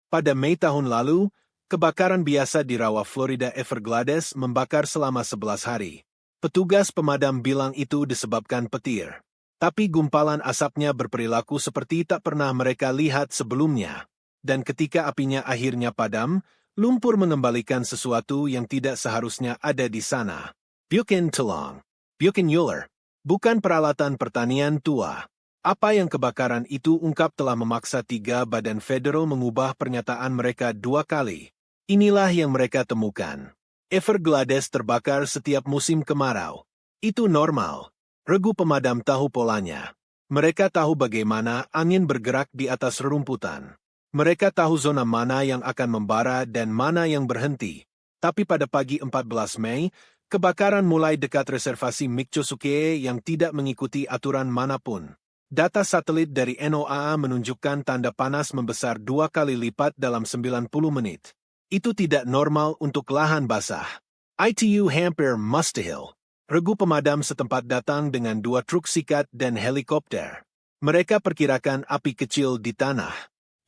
Pada Mei tahun lalu, kebakaran biasa di rawa Florida Everglades membakar selama 11 hari. Petugas pemadam bilang itu disebabkan petir. Tapi gumpalan asapnya berperilaku seperti tak pernah mereka lihat sebelumnya. Dan ketika apinya akhirnya padam, lumpur mengembalikan sesuatu yang tidak seharusnya ada di sana. Bukan tulang. Bukan Euler. Bukan peralatan pertanian tua. Apa yang kebakaran itu ungkap telah memaksa 3 badan federal mengubah pernyataan mereka 2 kali. Inilah yang mereka temukan. Everglades terbakar setiap musim kemarau. Itu normal. Regu pemadam tahu polanya. Mereka tahu bagaimana angin bergerak di atas rerumputan. Mereka tahu zona mana yang akan membara dan mana yang berhenti. Tapi pada pagi 14 Mei, kebakaran mulai dekat reservasi Miccosukee yang tidak mengikuti aturan manapun. Data satelit dari NOAA menunjukkan tanda panas membesar 2 kali lipat dalam 90 menit. Itu tidak normal untuk lahan basah. ITU hampir mustahil. Regu pemadam setempat datang dengan 2 truk sikat dan helikopter. Mereka perkirakan api kecil di tanah.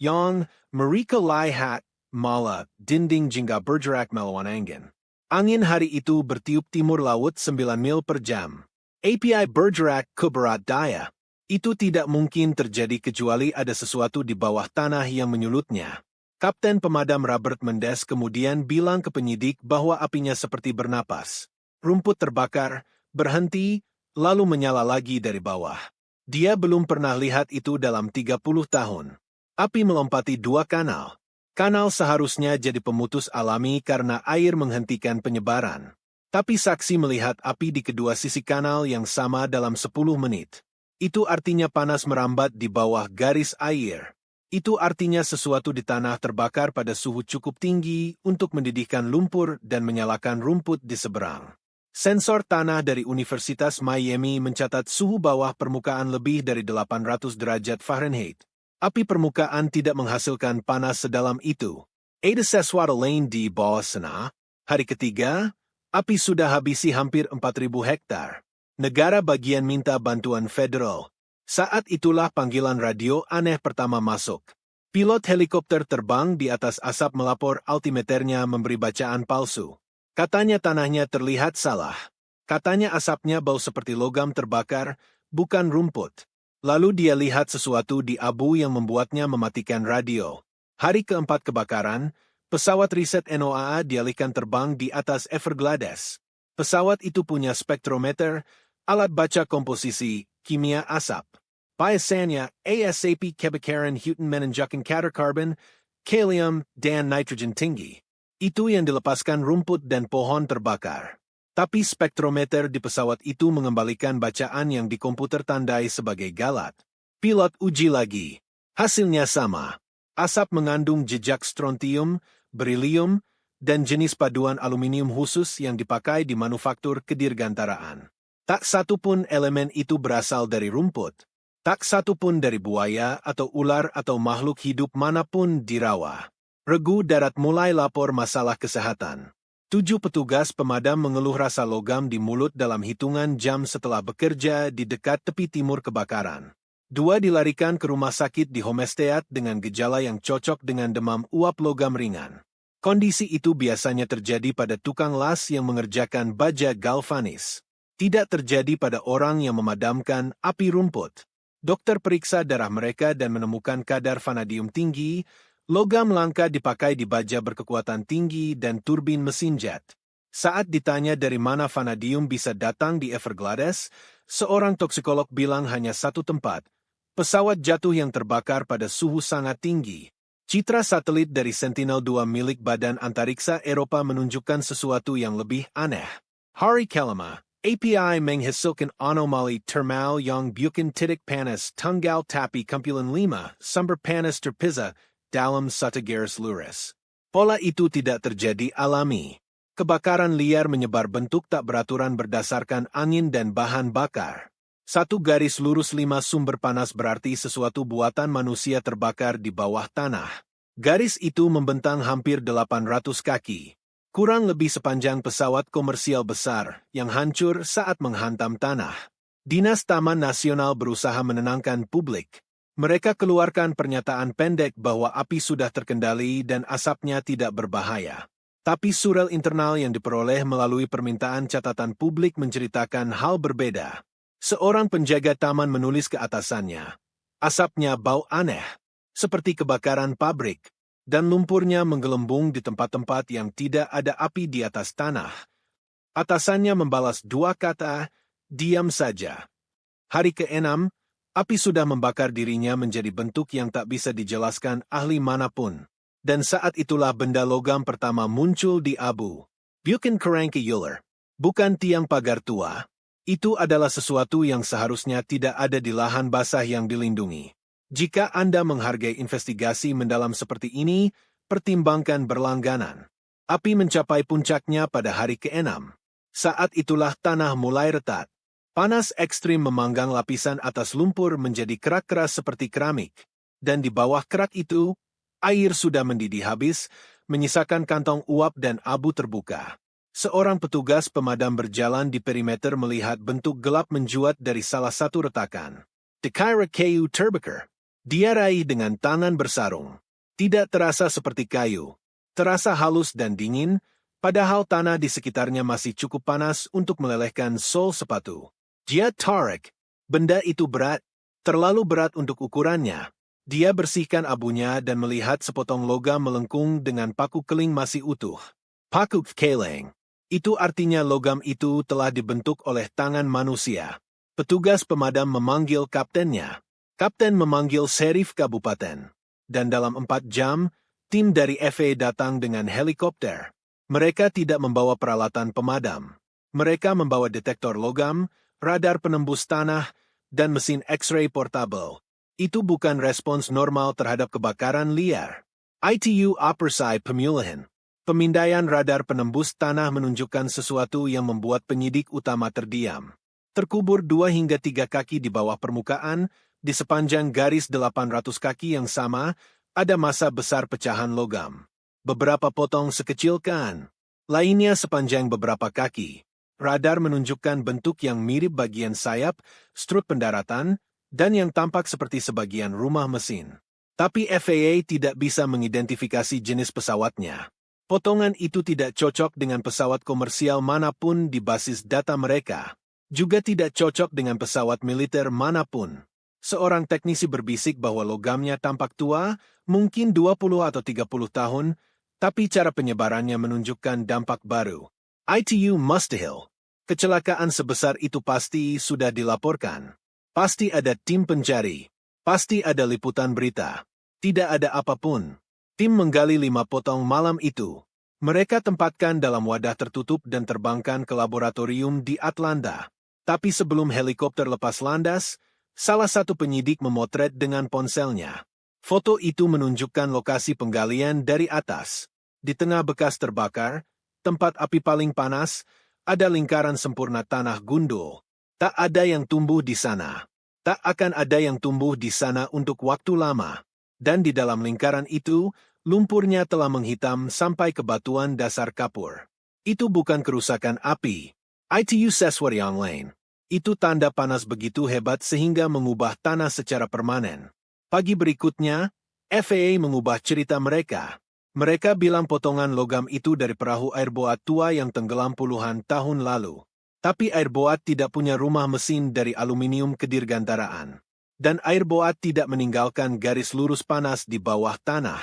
Yang mereka lihat malah dinding jingga bergerak melawan angin. Angin hari itu bertiup timur laut 9 mil per jam. API bergerak ke barat daya. Itu tidak mungkin terjadi kecuali ada sesuatu di bawah tanah yang menyulutnya. Kapten pemadam Robert Mendes kemudian bilang ke penyidik bahwa apinya seperti bernapas. Rumput terbakar, berhenti, lalu menyala lagi dari bawah. Dia belum pernah lihat itu dalam 30 tahun. Api melompati 2 kanal. Kanal seharusnya jadi pemutus alami karena air menghentikan penyebaran. Tapi saksi melihat api di kedua sisi kanal yang sama dalam 10 menit. Itu artinya panas merambat di bawah garis air. Itu artinya sesuatu di tanah terbakar pada suhu cukup tinggi untuk mendidihkan lumpur dan menyalakan rumput di seberang. Sensor tanah dari Universitas Miami mencatat suhu bawah permukaan lebih dari 800 derajat Fahrenheit. Api permukaan tidak menghasilkan panas sedalam itu. Ada sesuatu lain di bawah sana. Hari ketiga, api sudah habisi hampir 4.000 hektar. Negara bagian minta bantuan federal. Saat itulah panggilan radio aneh pertama masuk. Pilot helikopter terbang di atas asap melapor altimeternya memberi bacaan palsu. Katanya tanahnya terlihat salah. Katanya asapnya bau seperti logam terbakar, bukan rumput. Lalu dia lihat sesuatu di abu yang membuatnya mematikan radio. Hari keempat kebakaran, pesawat riset NOAA dialihkan terbang di atas Everglades. Pesawat itu punya spektrometer, alat baca komposisi, kimia asap. Biasanya, ASAP kebakaran hutan menunjukkan kadar karbon, kalium, dan nitrogen tinggi. Itu yang dilepaskan rumput dan pohon terbakar. Tapi spektrometer di pesawat itu mengembalikan bacaan yang di komputer tandai sebagai galat. Pilot uji lagi. Hasilnya sama. Asap mengandung jejak strontium, berilium, dan jenis paduan aluminium khusus yang dipakai di manufaktur kedirgantaraan. Tak satu pun elemen itu berasal dari rumput. Tak satu pun dari buaya atau ular atau makhluk hidup manapun di rawa. Regu darat mulai lapor masalah kesehatan. 7 petugas pemadam mengeluh rasa logam di mulut dalam hitungan jam setelah bekerja di dekat tepi timur kebakaran. 2 dilarikan ke rumah sakit di Homestead dengan gejala yang cocok dengan demam uap logam ringan. Kondisi itu biasanya terjadi pada tukang las yang mengerjakan baja galvanis. Tidak terjadi pada orang yang memadamkan api rumput. Dokter periksa darah mereka dan menemukan kadar vanadium tinggi. Logam langka dipakai di baja berkekuatan tinggi dan turbin mesin jet. Saat ditanya dari mana vanadium bisa datang di Everglades, seorang toksikolog bilang hanya satu tempat, pesawat jatuh yang terbakar pada suhu sangat tinggi. Citra satelit dari Sentinel-2 milik Badan Antariksa Eropa menunjukkan sesuatu yang lebih aneh. Hari kelima, API menghasilkan anomali thermal yang bukan titik panas tunggal tapi kumpulan 5 sumber panas terpisah dalam satu garis lurus. Pola itu tidak terjadi alami. Kebakaran liar menyebar bentuk tak beraturan berdasarkan angin dan bahan bakar. Satu garis lurus 5 sumber panas berarti sesuatu buatan manusia terbakar di bawah tanah. Garis itu membentang hampir 800 kaki. Kurang lebih sepanjang pesawat komersial besar yang hancur saat menghantam tanah. Dinas Taman Nasional berusaha menenangkan publik. Mereka keluarkan pernyataan pendek bahwa api sudah terkendali dan asapnya tidak berbahaya. Tapi surel internal yang diperoleh melalui permintaan catatan publik menceritakan hal berbeda. Seorang penjaga taman menulis ke atasannya, asapnya bau aneh, seperti kebakaran pabrik, dan lumpurnya menggelembung di tempat-tempat yang tidak ada api di atas tanah. Atasannya membalas 2 kata, diam saja. Hari ke-6, api sudah membakar dirinya menjadi bentuk yang tak bisa dijelaskan ahli manapun. Dan saat itulah benda logam pertama muncul di abu. Bukan kerangka Euler. Bukan tiang pagar tua. Itu adalah sesuatu yang seharusnya tidak ada di lahan basah yang dilindungi. Jika Anda menghargai investigasi mendalam seperti ini, pertimbangkan berlangganan. Api mencapai puncaknya pada hari ke-6. Saat itulah tanah mulai retak. Panas ekstrim memanggang lapisan atas lumpur menjadi kerak keras seperti keramik. Dan di bawah kerak itu, air sudah mendidih habis, menyisakan kantong uap dan abu terbuka. Seorang petugas pemadam berjalan di perimeter melihat bentuk gelap menjuat dari salah satu retakan. Dikira kayu terbakar. Dia raih dengan tangan bersarung. Tidak terasa seperti kayu. Terasa halus dan dingin, padahal tanah di sekitarnya masih cukup panas untuk melelehkan sol sepatu. Dia tarik. Benda itu berat, terlalu berat untuk ukurannya. Dia bersihkan abunya dan melihat sepotong logam melengkung dengan paku keling masih utuh. Paku keling. Itu artinya logam itu telah dibentuk oleh tangan manusia. Petugas pemadam memanggil kaptennya. Kapten memanggil serif kabupaten. Dan dalam 4 jam, tim dari FA datang dengan helikopter. Mereka tidak membawa peralatan pemadam. Mereka membawa detektor logam, radar penembus tanah, dan mesin X-ray portable. Itu bukan respons normal terhadap kebakaran liar. ITU operasi pemulihan. Pemindaian radar penembus tanah menunjukkan sesuatu yang membuat penyidik utama terdiam. Terkubur 2 hingga 3 kaki di bawah permukaan, di sepanjang garis 800 kaki yang sama, ada massa besar pecahan logam. Beberapa potong sekecil kan. Lainnya sepanjang beberapa kaki. Radar menunjukkan bentuk yang mirip bagian sayap, strut pendaratan, dan yang tampak seperti sebagian rumah mesin. Tapi FAA tidak bisa mengidentifikasi jenis pesawatnya. Potongan itu tidak cocok dengan pesawat komersial manapun di basis data mereka. Juga tidak cocok dengan pesawat militer manapun. Seorang teknisi berbisik bahwa logamnya tampak tua, mungkin 20 atau 30 tahun, tapi cara penyebarannya menunjukkan dampak baru. ITU mustahil. Kecelakaan sebesar itu pasti sudah dilaporkan. Pasti ada tim pencari. Pasti ada liputan berita. Tidak ada apapun. Tim menggali 5 potong malam itu. Mereka tempatkan dalam wadah tertutup dan terbangkan ke laboratorium di Atlanta. Tapi sebelum helikopter lepas landas, salah satu penyidik memotret dengan ponselnya. Foto itu menunjukkan lokasi penggalian dari atas. Di tengah bekas terbakar, tempat api paling panas, ada lingkaran sempurna tanah gundul. Tak ada yang tumbuh di sana. Tak akan ada yang tumbuh di sana untuk waktu lama. Dan di dalam lingkaran itu, lumpurnya telah menghitam sampai ke batuan dasar kapur. Itu bukan kerusakan api. ITU sesuatu yang lain. Itu tanda panas begitu hebat sehingga mengubah tanah secara permanen. Pagi berikutnya, FAA mengubah cerita mereka. Mereka bilang potongan logam itu dari perahu airboat tua yang tenggelam puluhan tahun lalu. Tapi airboat tidak punya rumah mesin dari aluminium kedirgantaraan. Dan airboat tidak meninggalkan garis lurus panas di bawah tanah.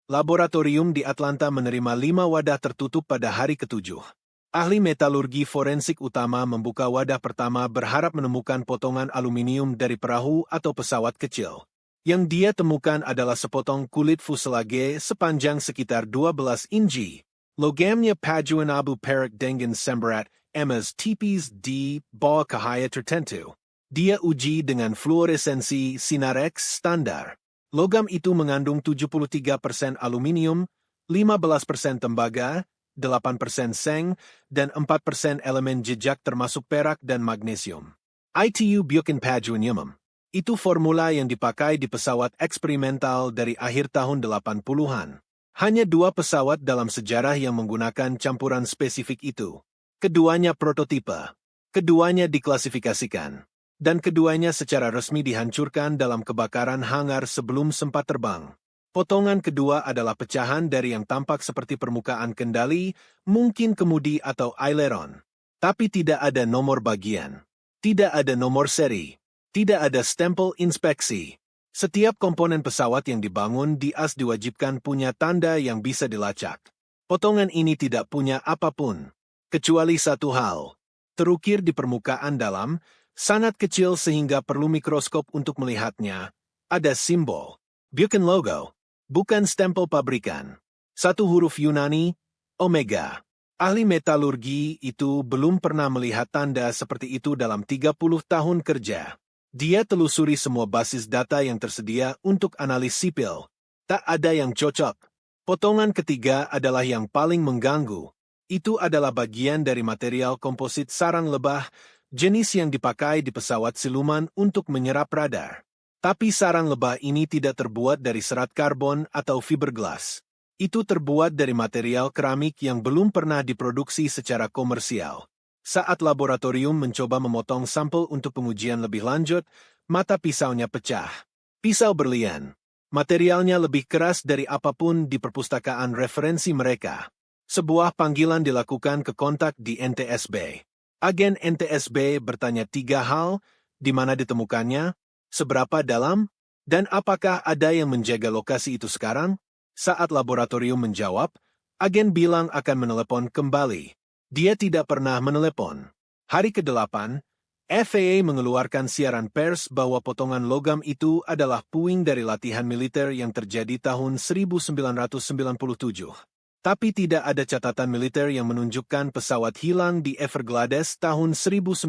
Laboratorium di Atlanta menerima 5 wadah tertutup pada hari ke-7. Ahli metalurgi forensik utama membuka wadah pertama berharap menemukan potongan aluminium dari perahu atau pesawat kecil. Yang dia temukan adalah sepotong kulit fuselage sepanjang sekitar 12 inci. Logamnya pajuan abu perak dengan semberat emas tipis di bawah cahaya tertentu. Dia uji dengan fluoresensi sinar X standar. Logam itu mengandung 73% aluminium, 15% tembaga, 8% seng, dan 4% elemen jejak termasuk perak dan magnesium. ITU bukan pajuan. Itu formula yang dipakai di pesawat eksperimental dari akhir tahun 80-an. Hanya 2 pesawat dalam sejarah yang menggunakan campuran spesifik itu. Keduanya prototipe. Keduanya diklasifikasikan. dan keduanya secara resmi dihancurkan dalam kebakaran hangar sebelum sempat terbang. Potongan kedua adalah pecahan dari yang tampak seperti permukaan kendali, mungkin kemudi atau aileron. Tapi tidak ada nomor bagian. Tidak ada nomor seri. Tidak ada stempel inspeksi. Setiap komponen pesawat yang dibangun di AS diwajibkan punya tanda yang bisa dilacak. Potongan ini tidak punya apapun, kecuali satu hal. Terukir di permukaan dalam, sangat kecil sehingga perlu mikroskop untuk melihatnya. Ada simbol, bukan logo, bukan stempel pabrikan. Satu huruf Yunani, Omega. Ahli metalurgi itu belum pernah melihat tanda seperti itu dalam 30 tahun kerja. Dia telusuri semua basis data yang tersedia untuk analis sipil. Tak ada yang cocok. Potongan ketiga adalah yang paling mengganggu. Itu adalah bagian dari material komposit sarang lebah, jenis yang dipakai di pesawat siluman untuk menyerap radar. Tapi sarang lebah ini tidak terbuat dari serat karbon atau fiberglass. Itu terbuat dari material keramik yang belum pernah diproduksi secara komersial. Saat laboratorium mencoba memotong sampel untuk pengujian lebih lanjut, mata pisaunya pecah. Pisau berlian. Materialnya lebih keras dari apapun di perpustakaan referensi mereka. Sebuah panggilan dilakukan ke kontak di NTSB. Agen NTSB bertanya 3 hal, di mana ditemukannya, seberapa dalam, dan apakah ada yang menjaga lokasi itu sekarang? Saat laboratorium menjawab, agen bilang akan menelepon kembali. Dia tidak pernah menelepon. Hari ke-8, FAA mengeluarkan siaran pers bahwa potongan logam itu adalah puing dari latihan militer yang terjadi tahun 1997. Tapi tidak ada catatan militer yang menunjukkan pesawat hilang di Everglades tahun 1997.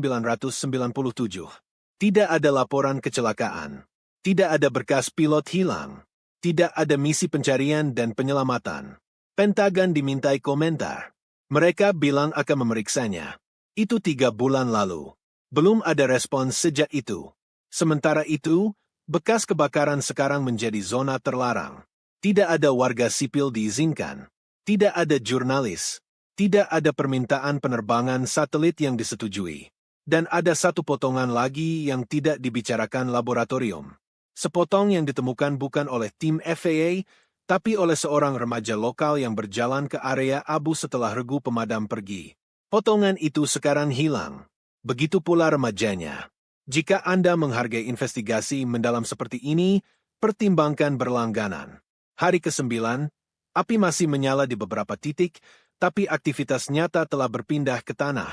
Tidak ada laporan kecelakaan. Tidak ada berkas pilot hilang. Tidak ada misi pencarian dan penyelamatan. Pentagon dimintai komentar. Mereka bilang akan memeriksanya. Itu 3 bulan lalu. Belum ada respons sejak itu. Sementara itu, bekas kebakaran sekarang menjadi zona terlarang. Tidak ada warga sipil diizinkan. Tidak ada jurnalis. Tidak ada permintaan penerbangan satelit yang disetujui. Dan ada satu potongan lagi yang tidak dibicarakan laboratorium. Sepotong yang ditemukan bukan oleh tim FAA, tapi oleh seorang remaja lokal yang berjalan ke area abu setelah regu pemadam pergi. Potongan itu sekarang hilang. Begitu pula remajanya. Jika Anda menghargai investigasi mendalam seperti ini, pertimbangkan berlangganan. Hari ke-9, api masih menyala di beberapa titik, tapi aktivitas nyata telah berpindah ke tanah.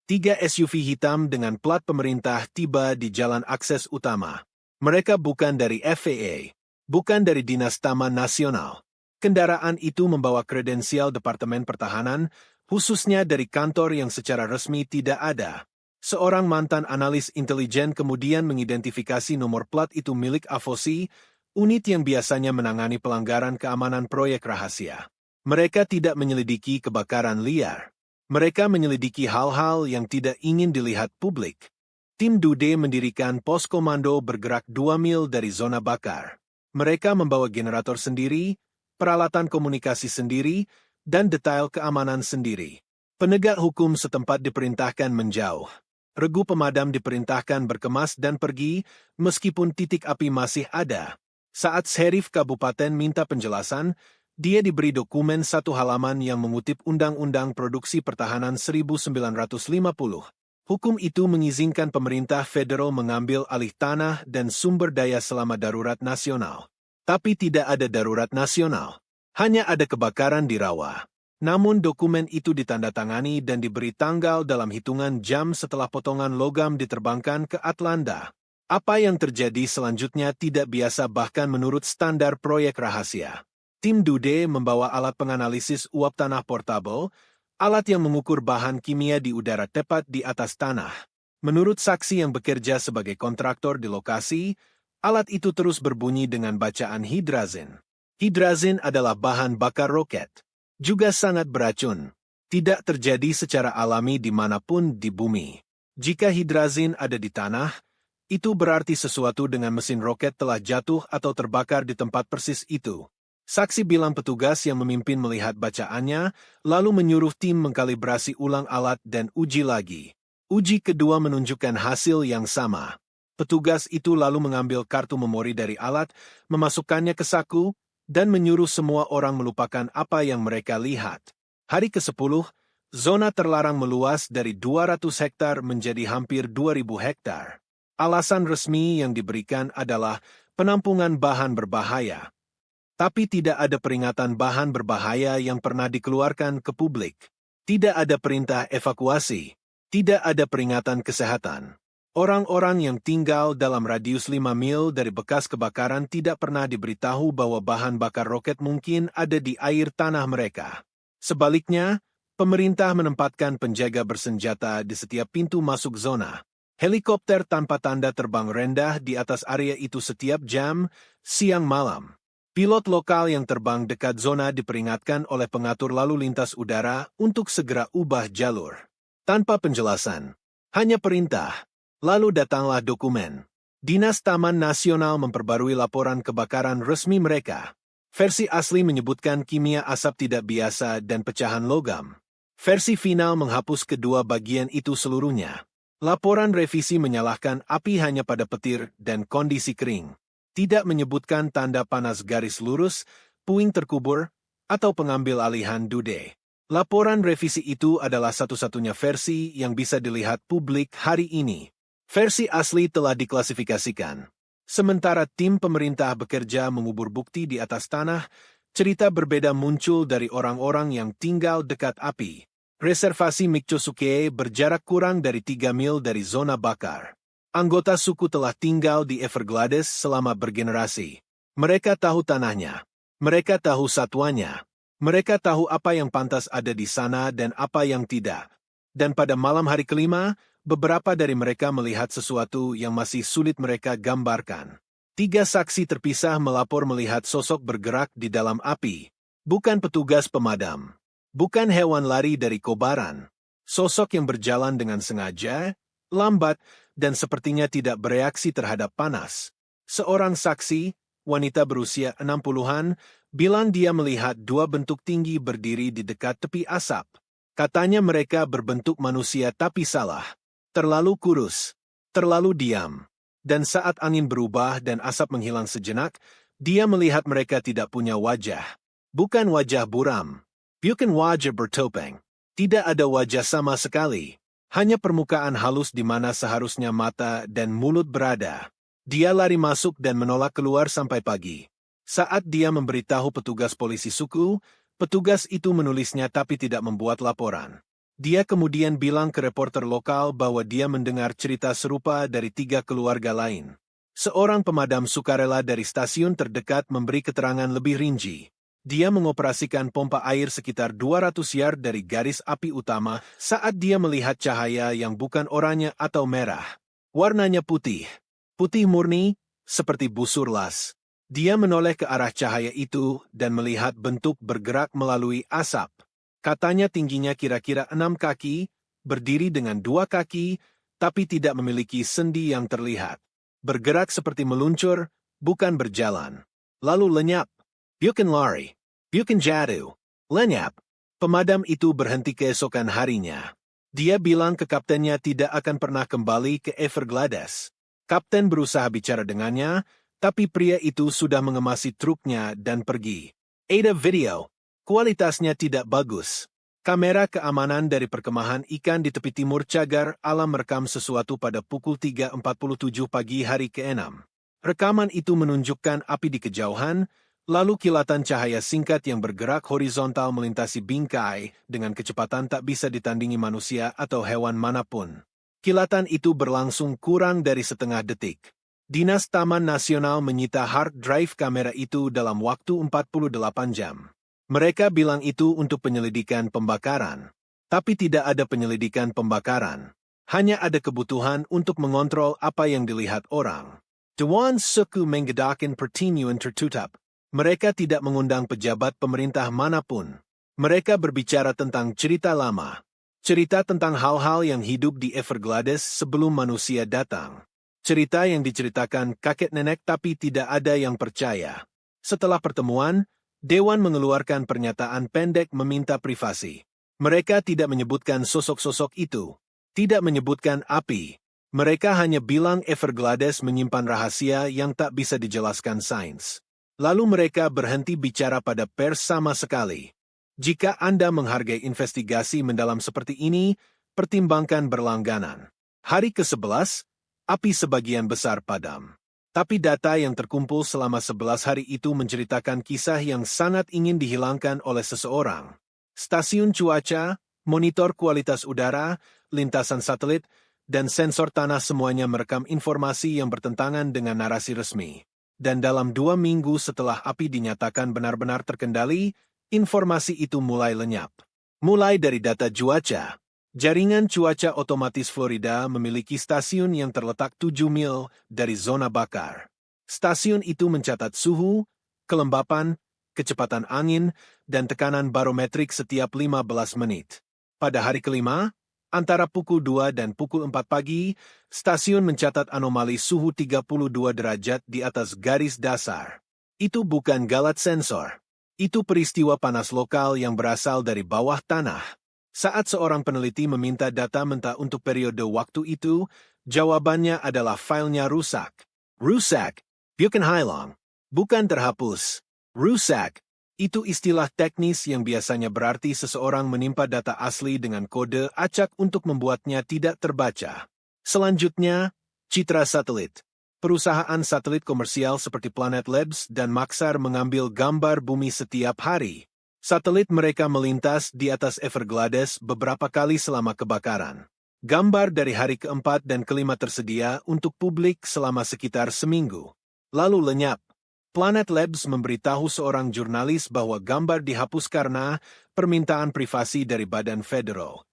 3 SUV hitam dengan plat pemerintah tiba di jalan akses utama. Mereka bukan dari FAA. Bukan dari Dinas Taman Nasional. Kendaraan itu membawa kredensial Departemen Pertahanan, khususnya dari kantor yang secara resmi tidak ada. Seorang mantan analis intelijen kemudian mengidentifikasi nomor plat itu milik AFOSI, unit yang biasanya menangani pelanggaran keamanan proyek rahasia. Mereka tidak menyelidiki kebakaran liar. Mereka menyelidiki hal-hal yang tidak ingin dilihat publik. Tim Dude mendirikan pos komando bergerak 2 mil dari zona bakar. Mereka membawa generator sendiri, peralatan komunikasi sendiri, dan detail keamanan sendiri. Penegak hukum setempat diperintahkan menjauh. Regu pemadam diperintahkan berkemas dan pergi, meskipun titik api masih ada. Saat Sheriff Kabupaten minta penjelasan, dia diberi dokumen 1 halaman yang mengutip Undang-Undang Produksi Pertahanan 1950. Hukum itu mengizinkan pemerintah federal mengambil alih tanah dan sumber daya selama darurat nasional. Tapi tidak ada darurat nasional. Hanya ada kebakaran di rawa. Namun dokumen itu ditandatangani dan diberi tanggal dalam hitungan jam setelah potongan logam diterbangkan ke Atlanta. Apa yang terjadi selanjutnya tidak biasa bahkan menurut standar proyek rahasia. Tim Dude membawa alat penganalisis uap tanah portable, alat yang mengukur bahan kimia di udara tepat di atas tanah. Menurut saksi yang bekerja sebagai kontraktor di lokasi, alat itu terus berbunyi dengan bacaan hidrazin. Hidrazin adalah bahan bakar roket. Juga sangat beracun. Tidak terjadi secara alami dimanapun di bumi. Jika hidrazin ada di tanah, itu berarti sesuatu dengan mesin roket telah jatuh atau terbakar di tempat persis itu. Saksi bilang petugas yang memimpin melihat bacaannya, lalu menyuruh tim mengkalibrasi ulang alat dan uji lagi. Uji kedua menunjukkan hasil yang sama. Petugas itu lalu mengambil kartu memori dari alat, memasukkannya ke saku, dan menyuruh semua orang melupakan apa yang mereka lihat. Hari ke-10, zona terlarang meluas dari 200 hektar menjadi hampir 2.000 hektar. Alasan resmi yang diberikan adalah penampungan bahan berbahaya. Tapi tidak ada peringatan bahan berbahaya yang pernah dikeluarkan ke publik. Tidak ada perintah evakuasi. Tidak ada peringatan kesehatan. Orang-orang yang tinggal dalam radius 5 mil dari bekas kebakaran tidak pernah diberitahu bahwa bahan bakar roket mungkin ada di air tanah mereka. Sebaliknya, pemerintah menempatkan penjaga bersenjata di setiap pintu masuk zona. Helikopter tanpa tanda terbang rendah di atas area itu setiap jam, siang malam. Pilot lokal yang terbang dekat zona diperingatkan oleh pengatur lalu lintas udara untuk segera ubah jalur. Tanpa penjelasan, hanya perintah. Lalu datanglah dokumen. Dinas Taman Nasional memperbarui laporan kebakaran resmi mereka. Versi asli menyebutkan kimia asap tidak biasa dan pecahan logam. Versi final menghapus kedua bagian itu seluruhnya. Laporan revisi menyalahkan api hanya pada petir dan kondisi kering. Tidak menyebutkan tanda panas garis lurus, puing terkubur, atau pengambil alihan dude. Laporan revisi itu adalah satu-satunya versi yang bisa dilihat publik hari ini. Versi asli telah diklasifikasikan. Sementara tim pemerintah bekerja mengubur bukti di atas tanah, cerita berbeda muncul dari orang-orang yang tinggal dekat api. Reservasi Mikchosuke berjarak kurang dari 3 mil dari zona bakar. Anggota suku telah tinggal di Everglades selama bergenerasi. Mereka tahu tanahnya. Mereka tahu satwanya. Mereka tahu apa yang pantas ada di sana dan apa yang tidak. Dan pada malam hari kelima, beberapa dari mereka melihat sesuatu yang masih sulit mereka gambarkan. 3 saksi terpisah melapor melihat sosok bergerak di dalam api. Bukan petugas pemadam. Bukan hewan lari dari kobaran. Sosok yang berjalan dengan sengaja, lambat, dan sepertinya tidak bereaksi terhadap panas. Seorang saksi, wanita berusia 60-an, bilang dia melihat 2 bentuk tinggi berdiri di dekat tepi asap. Katanya mereka berbentuk manusia tapi salah. Terlalu kurus. Terlalu diam. Dan saat angin berubah dan asap menghilang sejenak, dia melihat mereka tidak punya wajah. Bukan wajah buram. Bukan wajah bertopeng. Tidak ada wajah sama sekali. Hanya permukaan halus di mana seharusnya mata dan mulut berada. Dia lari masuk dan menolak keluar sampai pagi. Saat dia memberitahu petugas polisi suku, petugas itu menulisnya tapi tidak membuat laporan. Dia kemudian bilang ke reporter lokal bahwa dia mendengar cerita serupa dari 3 keluarga lain. Seorang pemadam sukarela dari stasiun terdekat memberi keterangan lebih rinci. Dia mengoperasikan pompa air sekitar 200 yard dari garis api utama saat dia melihat cahaya yang bukan oranye atau merah. Warnanya putih. Putih murni, seperti busur las. Dia menoleh ke arah cahaya itu dan melihat bentuk bergerak melalui asap. Katanya tingginya kira-kira 6 kaki, berdiri dengan 2 kaki, tapi tidak memiliki sendi yang terlihat. Bergerak seperti meluncur, bukan berjalan. Lalu lenyap. Bukan lari. Bukan jatuh. Lenyap. Pemadam itu berhenti keesokan harinya. Dia bilang ke kaptennya tidak akan pernah kembali ke Everglades. Kapten berusaha bicara dengannya, tapi pria itu sudah mengemasi truknya dan pergi. Ada video. Kualitasnya tidak bagus. Kamera keamanan dari perkemahan ikan di tepi timur cagar alam merekam sesuatu pada pukul 3.47 pagi hari ke-6. Rekaman itu menunjukkan api di kejauhan, lalu kilatan cahaya singkat yang bergerak horizontal melintasi bingkai dengan kecepatan tak bisa ditandingi manusia atau hewan manapun. Kilatan itu berlangsung kurang dari setengah detik. Dinas Taman Nasional menyita hard drive kamera itu dalam waktu 48 jam. Mereka bilang itu untuk penyelidikan pembakaran. Tapi tidak ada penyelidikan pembakaran. Hanya ada kebutuhan untuk mengontrol apa yang dilihat orang. Dewan suku menggedakan pertemuan tertutup. Mereka tidak mengundang pejabat pemerintah manapun. Mereka berbicara tentang cerita lama. Cerita tentang hal-hal yang hidup di Everglades sebelum manusia datang. Cerita yang diceritakan kakek nenek tapi tidak ada yang percaya. Setelah pertemuan, Dewan mengeluarkan pernyataan pendek meminta privasi. Mereka tidak menyebutkan sosok-sosok itu. Tidak menyebutkan api. Mereka hanya bilang Everglades menyimpan rahasia yang tak bisa dijelaskan sains. Lalu mereka berhenti bicara pada pers sama sekali. Jika Anda menghargai investigasi mendalam seperti ini, pertimbangkan berlangganan. Hari ke-11, api sebagian besar padam. Tapi data yang terkumpul selama 11 hari itu menceritakan kisah yang sangat ingin dihilangkan oleh seseorang. Stasiun cuaca, monitor kualitas udara, lintasan satelit, dan sensor tanah semuanya merekam informasi yang bertentangan dengan narasi resmi. Dan dalam 2 minggu setelah api dinyatakan benar-benar terkendali, informasi itu mulai lenyap. Mulai dari data cuaca. Jaringan cuaca otomatis Florida memiliki stasiun yang terletak 7 mil dari zona bakar. Stasiun itu mencatat suhu, kelembapan, kecepatan angin, dan tekanan barometrik setiap 15 menit. Pada hari kelima, antara pukul 2 dan pukul 4 pagi, stasiun mencatat anomali suhu 32 derajat di atas garis dasar. Itu bukan galat sensor. Itu peristiwa panas lokal yang berasal dari bawah tanah. Saat seorang peneliti meminta data mentah untuk periode waktu itu, jawabannya adalah filenya rusak. Rusak, bukan hilang. Bukan terhapus. Rusak. Itu istilah teknis yang biasanya berarti seseorang menimpa data asli dengan kode acak untuk membuatnya tidak terbaca. Selanjutnya, citra satelit. Perusahaan satelit komersial seperti Planet Labs dan Maxar mengambil gambar bumi setiap hari. Satelit mereka melintas di atas Everglades beberapa kali selama kebakaran. Gambar dari hari keempat dan kelima tersedia untuk publik selama sekitar seminggu. Lalu lenyap. Planet Labs memberitahu seorang jurnalis bahwa gambar dihapus karena permintaan privasi dari Badan Federal.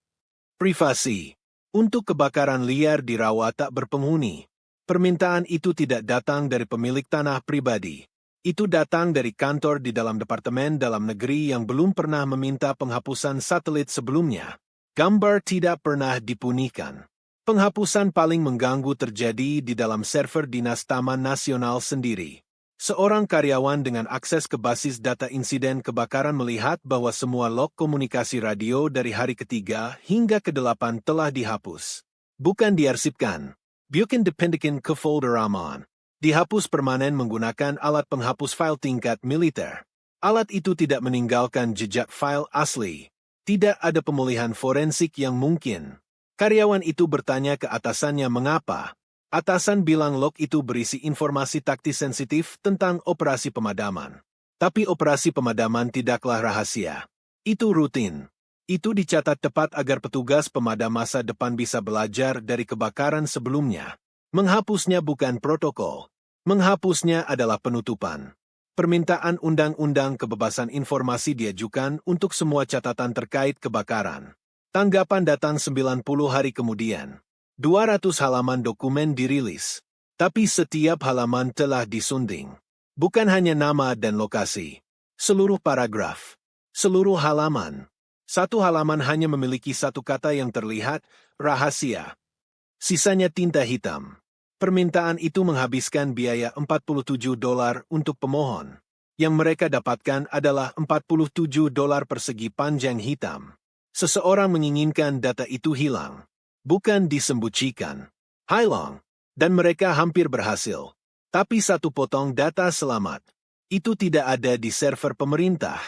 Privasi. Untuk kebakaran liar di rawa tak berpenghuni. Permintaan itu tidak datang dari pemilik tanah pribadi. Itu datang dari kantor di dalam Departemen Dalam Negeri yang belum pernah meminta penghapusan satelit sebelumnya. Gambar tidak pernah dipunihkan. Penghapusan paling mengganggu terjadi di dalam server Dinas Taman Nasional sendiri. Seorang karyawan dengan akses ke basis data insiden kebakaran melihat bahwa semua log komunikasi radio dari hari ketiga hingga ke-8 telah dihapus. Bukan diarsipkan. Bukan dipindahin ke folder aman. Dihapus permanen menggunakan alat penghapus file tingkat militer. Alat itu tidak meninggalkan jejak file asli. Tidak ada pemulihan forensik yang mungkin. Karyawan itu bertanya ke atasannya mengapa. Atasan bilang log itu berisi informasi taktis sensitif tentang operasi pemadaman. Tapi operasi pemadaman tidaklah rahasia. Itu rutin. Itu dicatat tepat agar petugas pemadam masa depan bisa belajar dari kebakaran sebelumnya. Menghapusnya bukan protokol. Menghapusnya adalah penutupan. Permintaan Undang-Undang Kebebasan Informasi diajukan untuk semua catatan terkait kebakaran. Tanggapan datang 90 hari kemudian. 200 halaman dokumen dirilis, tapi setiap halaman telah disunding. Bukan hanya nama dan lokasi. Seluruh paragraf. Seluruh halaman. Satu halaman hanya memiliki satu kata yang terlihat, rahasia. Sisanya tinta hitam. Permintaan itu menghabiskan biaya $47 untuk pemohon. Yang mereka dapatkan adalah $47 persegi panjang hitam. Seseorang menginginkan data itu hilang. Bukan disembunyikan. Hilang. Dan mereka hampir berhasil. Tapi satu potong data selamat. Itu tidak ada di server pemerintah.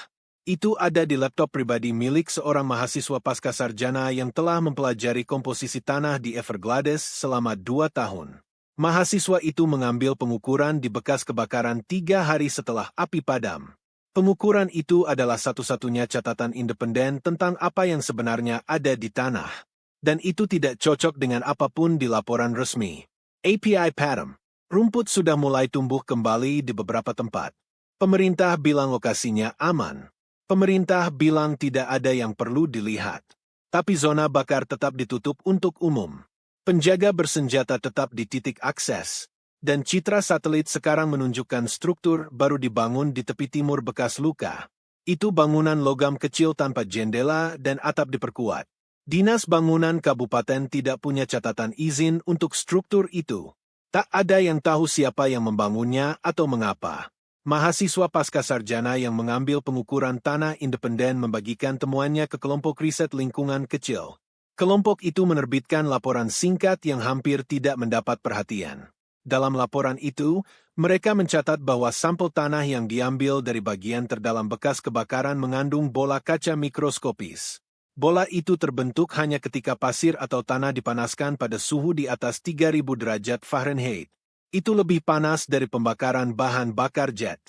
Itu ada di laptop pribadi milik seorang mahasiswa pascasarjana yang telah mempelajari komposisi tanah di Everglades selama 2 tahun. Mahasiswa itu mengambil pengukuran di bekas kebakaran 3 hari setelah api padam. Pengukuran itu adalah satu-satunya catatan independen tentang apa yang sebenarnya ada di tanah. Dan itu tidak cocok dengan apapun di laporan resmi. API padam. Rumput sudah mulai tumbuh kembali di beberapa tempat. Pemerintah bilang lokasinya aman. Pemerintah bilang tidak ada yang perlu dilihat. Tapi zona bakar tetap ditutup untuk umum. Penjaga bersenjata tetap di titik akses. Dan citra satelit sekarang menunjukkan struktur baru dibangun di tepi timur bekas luka. Itu bangunan logam kecil tanpa jendela dan atap diperkuat. Dinas Bangunan Kabupaten tidak punya catatan izin untuk struktur itu. Tak ada yang tahu siapa yang membangunnya atau mengapa. Mahasiswa pascasarjana yang mengambil pengukuran tanah independen membagikan temuannya ke kelompok riset lingkungan kecil. Kelompok itu menerbitkan laporan singkat yang hampir tidak mendapat perhatian. Dalam laporan itu, mereka mencatat bahwa sampel tanah yang diambil dari bagian terdalam bekas kebakaran mengandung bola kaca mikroskopis. Bola itu terbentuk hanya ketika pasir atau tanah dipanaskan pada suhu di atas 3000 derajat Fahrenheit. Itu lebih panas dari pembakaran bahan bakar jet.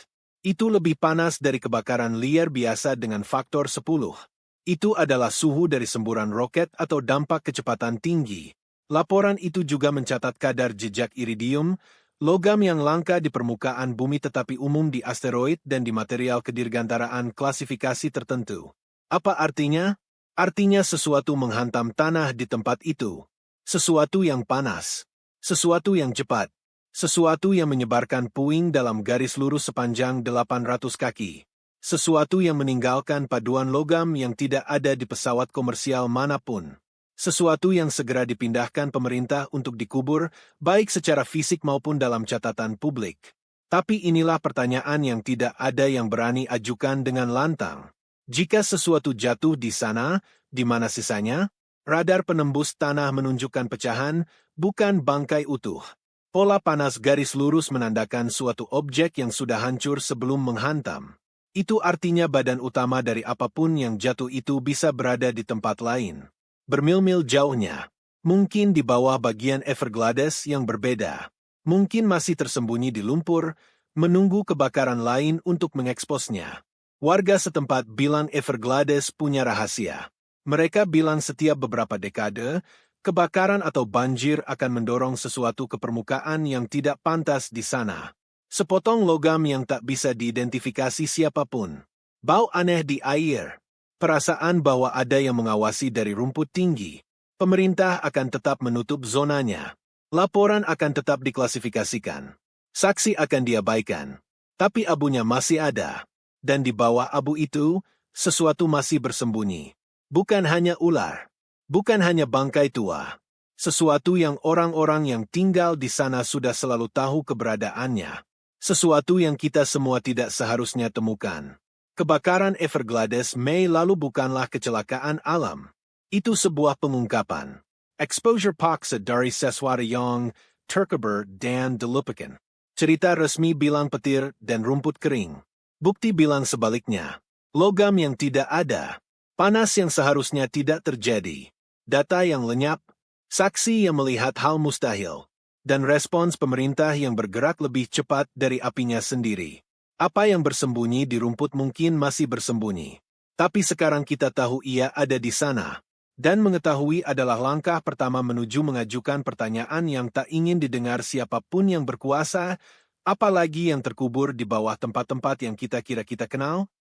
Itu lebih panas dari kebakaran liar biasa dengan faktor 10. Itu adalah suhu dari semburan roket atau dampak kecepatan tinggi. Laporan itu juga mencatat kadar jejak iridium, logam yang langka di permukaan bumi tetapi umum di asteroid dan di material kedirgantaraan klasifikasi tertentu. Apa artinya? Artinya sesuatu menghantam tanah di tempat itu. Sesuatu yang panas. Sesuatu yang cepat. Sesuatu yang menyebarkan puing dalam garis lurus sepanjang 800 kaki. Sesuatu yang meninggalkan paduan logam yang tidak ada di pesawat komersial manapun. Sesuatu yang segera dipindahkan pemerintah untuk dikubur, baik secara fisik maupun dalam catatan publik. Tapi inilah pertanyaan yang tidak ada yang berani ajukan dengan lantang. Jika sesuatu jatuh di sana, di mana sisanya? Radar penembus tanah menunjukkan pecahan, bukan bangkai utuh. Pola panas garis lurus menandakan suatu objek yang sudah hancur sebelum menghantam. Itu artinya badan utama dari apapun yang jatuh itu bisa berada di tempat lain. Bermil-mil jauhnya. Mungkin di bawah bagian Everglades yang berbeda. Mungkin masih tersembunyi di lumpur, menunggu kebakaran lain untuk mengeksposnya. Warga setempat bilang Everglades punya rahasia. Mereka bilang setiap beberapa dekade, kebakaran atau banjir akan mendorong sesuatu ke permukaan yang tidak pantas di sana. Sepotong logam yang tak bisa diidentifikasi siapapun. Bau aneh di air. Perasaan bahwa ada yang mengawasi dari rumput tinggi. Pemerintah akan tetap menutup zonanya. Laporan akan tetap diklasifikasikan. Saksi akan diabaikan. Tapi abunya masih ada. Dan di bawah abu itu, sesuatu masih bersembunyi. Bukan hanya ular. Bukan hanya bangkai tua. Sesuatu yang orang-orang yang tinggal di sana sudah selalu tahu keberadaannya. Sesuatu yang kita semua tidak seharusnya temukan. Kebakaran Everglades Mei lalu bukanlah kecelakaan alam. Itu sebuah pengungkapan. Exposure Paksa dari Sesuatu yang terkubur dan dilupakan. Cerita resmi bilang petir dan rumput kering. Bukti bilang sebaliknya. Logam yang tidak ada. Panas yang seharusnya tidak terjadi. Data yang lenyap. Saksi yang melihat hal mustahil. Dan respons pemerintah yang bergerak lebih cepat dari apinya sendiri. Apa yang bersembunyi di rumput mungkin masih bersembunyi. Tapi sekarang kita tahu ia ada di sana. Dan mengetahui adalah langkah pertama menuju mengajukan pertanyaan yang tak ingin didengar siapapun yang berkuasa, apalagi yang terkubur di bawah tempat-tempat yang kita kira kita kenal.